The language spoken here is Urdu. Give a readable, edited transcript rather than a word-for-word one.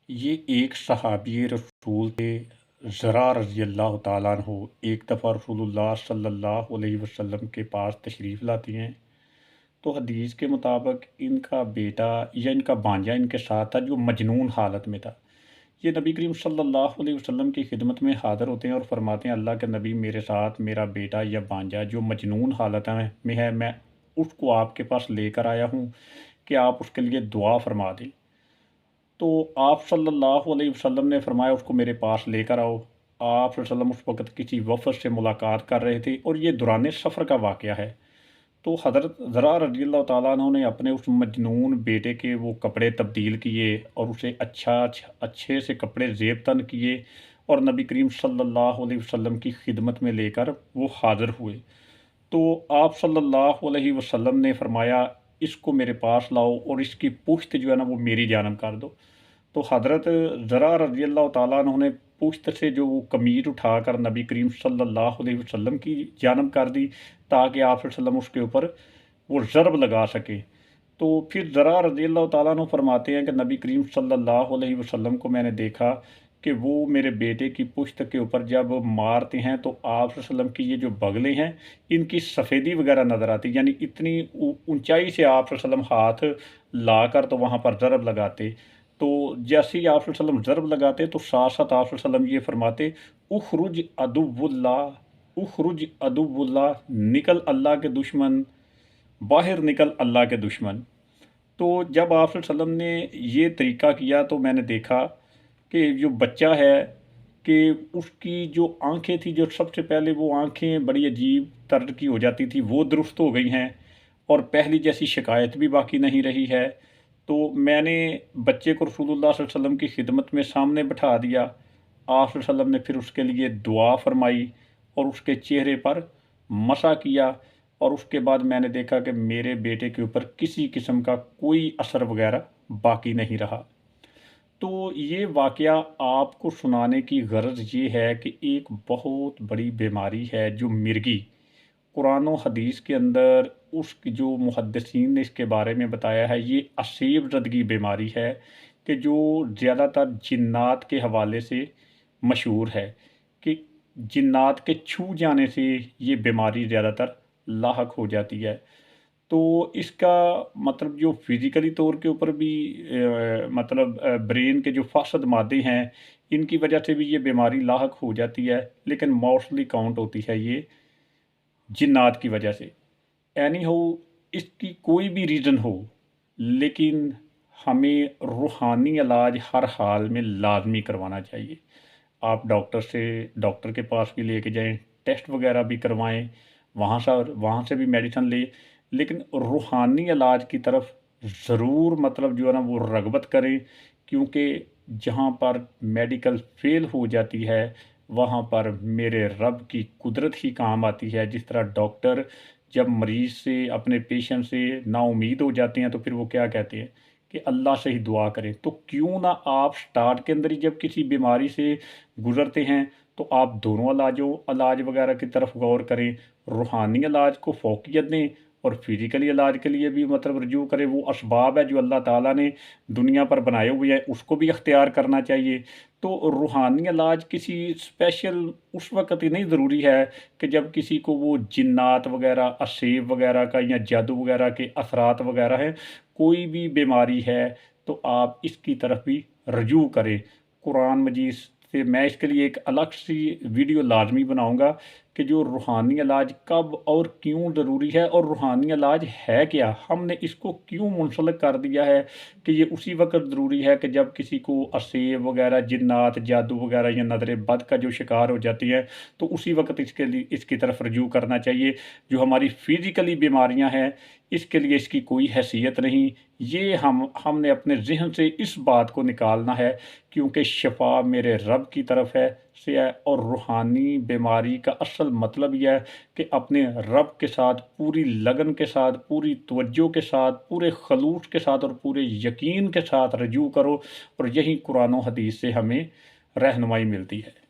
یہ ایک صحابی رسول تھے، زرار رضی اللہ تعالیٰ عنہ۔ ایک دفعہ رسول اللہ صلی اللہ علیہ وسلم کے پاس تشریف لاتی ہیں تو حدیث کے مطابق ان کا بیٹا یا ان کا بانجا ان کے ساتھ تھا جو مجنون حالت میں تھا۔ یہ نبی کریم صلی اللہ علیہ وسلم کی خدمت میں حاضر ہوتے ہیں اور فرماتے ہیں، اللہ کے نبی، میرے ساتھ میرا بیٹا یا بانجا جو مجنون حالت میں ہے، میں اس کو آپ کے پاس لے کر آیا ہوں کہ آپ اس کے لیے دعا فرما دیں۔ تو آپ صلی اللہ علیہ وسلم نے فرمایا اس کو میرے پاس لے کر آؤ۔ آپ صلی اللہ علیہ وسلم اس وقت کسی وفد سے ملاقات کر رہے تھے اور یہ دوران سفر کا واقعہ ہے۔ تو حضرت زرار رضی اللہ تعالیٰ عنہ نے اپنے اس مجنون بیٹے کے وہ کپڑے تبدیل کیے اور اسے اچھے سے کپڑے زیب تن کیے اور نبی کریم صلی اللہ علیہ وسلم کی خدمت میں لے کر وہ حاضر ہوئے۔ تو آپ صلی اللہ علیہ وسلم نے فرمایا، اس کو میرے پاس لاؤ اور اس کی پشت جو ہے نا وہ میری جانب کر دو۔ تو حضرت زرار رضی اللہ تعالیٰ عنہ نے پشت سے جو وہ قمیر اٹھا کر نبی کریم صلی اللہ علیہ وسلم کی جانب کر دی تاکہ آپ صلی اللہ علیہ وسلم اس کے اوپر وہ ضرب لگا سکے۔ تو پھر زرار رضی اللہ تعالیٰ عنہ فرماتے ہیں کہ نبی کریم صلی اللہ علیہ وسلم کو میں نے دیکھا کہ وہ میرے بیٹے کی پشت کے اوپر جب مارتے ہیں تو آپ صلی اللہ علیہ وسلم کی یہ جو بغلیں ہیں ان کی سفیدی وغیرہ نظر آتی، یعنی اتنی اونچائی سے آپ صلی اللہ علیہ وسلم ہاتھ لا کر تو وہاں پر ضرب لگاتے۔ تو جیسے ہی آپ صلی اللہ علیہ وسلم ضرب لگاتے تو ساتھ ساتھ آپ صلی اللہ علیہ وسلم یہ فرماتے، اخرج عدو اللہ، اخرج عدو اللہ، نکل اللہ کے دشمن، باہر نکل اللہ کے دشمن۔ تو جب آپ صلی اللہ علیہ وسلم نے یہ طریقہ کیا تو میں نے دیکھا کہ جو بچہ ہے کہ اس کی جو آنکھیں تھیں، جو سب سے پہلے وہ آنکھیں بڑی عجیب طرح کی ہو جاتی تھی، وہ درست ہو گئی ہیں اور پہلی جیسی شکایت بھی باقی نہیں رہی ہے۔ تو میں نے بچے کو رسول اللہ صلی اللہ علیہ وسلم کی خدمت میں سامنے بٹھا دیا۔ آپ صلی اللہ علیہ وسلم نے پھر اس کے لیے دعا فرمائی اور اس کے چہرے پر مسح کیا، اور اس کے بعد میں نے دیکھا کہ میرے بیٹے کے اوپر کسی قسم کا کوئی اثر وغیرہ باقی نہیں رہا۔ تو یہ واقعہ آپ کو سنانے کی غرض یہ ہے کہ ایک بہت بڑی بیماری ہے جو مرگی، قرآن و حدیث کے اندر اس کی جو محدثین نے اس کے بارے میں بتایا ہے، یہ اسیب زدگی بیماری ہے کہ جو زیادہ تر جنات کے حوالے سے مشہور ہے کہ جنات کے چھو جانے سے یہ بیماری زیادہ تر لاحق ہو جاتی ہے۔ تو اس کا مطلب جو فزیکلی طور کے اوپر بھی مطلب برین کے جو فاسد مادے ہیں ان کی وجہ سے بھی یہ بیماری لاحق ہو جاتی ہے، لیکن موسٹلی کاؤنٹ ہوتی ہے یہ جنات کی وجہ سے۔ اینی ہو، اس کی کوئی بھی ریزن ہو، لیکن ہمیں روحانی علاج ہر حال میں لازمی کروانا چاہیے۔ آپ ڈاکٹر کے پاس بھی لے کے جائیں، ٹیسٹ وغیرہ بھی کروائیں، وہاں سے بھی میڈیسن لیں، لیکن روحانی علاج کی طرف ضرور مطلب جو ہے نا وہ رغبت کریں، کیونکہ جہاں پر میڈیکل فیل ہو جاتی ہے وہاں پر میرے رب کی قدرت ہی کام آتی ہے۔ جس طرح ڈاکٹر جب مریض سے، اپنے پیشنٹ سے نا امید ہو جاتے ہیں تو پھر وہ کیا کہتے ہیں کہ اللہ سے ہی دعا کریں، تو کیوں نہ آپ سٹارٹ کے اندر ہی جب کسی بیماری سے گزرتے ہیں تو آپ دونوں علاج وغیرہ کی طرف غور کریں، روحانی علاج کو فوقیت دیں اور فزیکلی علاج کے لیے بھی مطلب رجوع کریں۔ وہ اسباب ہے جو اللہ تعالیٰ نے دنیا پر بنائے ہوئے ہیں، اس کو بھی اختیار کرنا چاہیے۔ تو روحانی علاج کسی اسپیشل اس وقت ہی نہیں ضروری ہے کہ جب کسی کو وہ جنات وغیرہ، اسیب وغیرہ کا یا جادو وغیرہ کے اثرات وغیرہ ہیں، کوئی بھی بیماری ہے تو آپ اس کی طرف بھی رجوع کریں قرآن مجید سے۔ میں اس کے لیے ایک الگ سی ویڈیو لازمی بناؤں گا کہ جو روحانی علاج کب اور کیوں ضروری ہے، اور روحانی علاج ہے کیا، ہم نے اس کو کیوں منسلک کر دیا ہے کہ یہ اسی وقت ضروری ہے کہ جب کسی کو اسیب وغیرہ، جنات، جادو وغیرہ یا نظر بد کا جو شکار ہو جاتی ہے تو اسی وقت اس کی طرف رجوع کرنا چاہیے۔ جو ہماری فزیکلی بیماریاں ہیں اس کے لیے اس کی کوئی حیثیت نہیں۔ یہ ہم نے اپنے ذہن سے اس بات کو نکالنا ہے، کیونکہ شفا میرے رب کی طرف سے ہے، اور روحانی بیماری کا اصل مطلب یہ ہے کہ اپنے رب کے ساتھ پوری لگن کے ساتھ، پوری توجہ کے ساتھ، پورے خلوص کے ساتھ اور پورے یقین کے ساتھ رجوع کرو، اور یہی قرآن و حدیث سے ہمیں رہنمائی ملتی ہے۔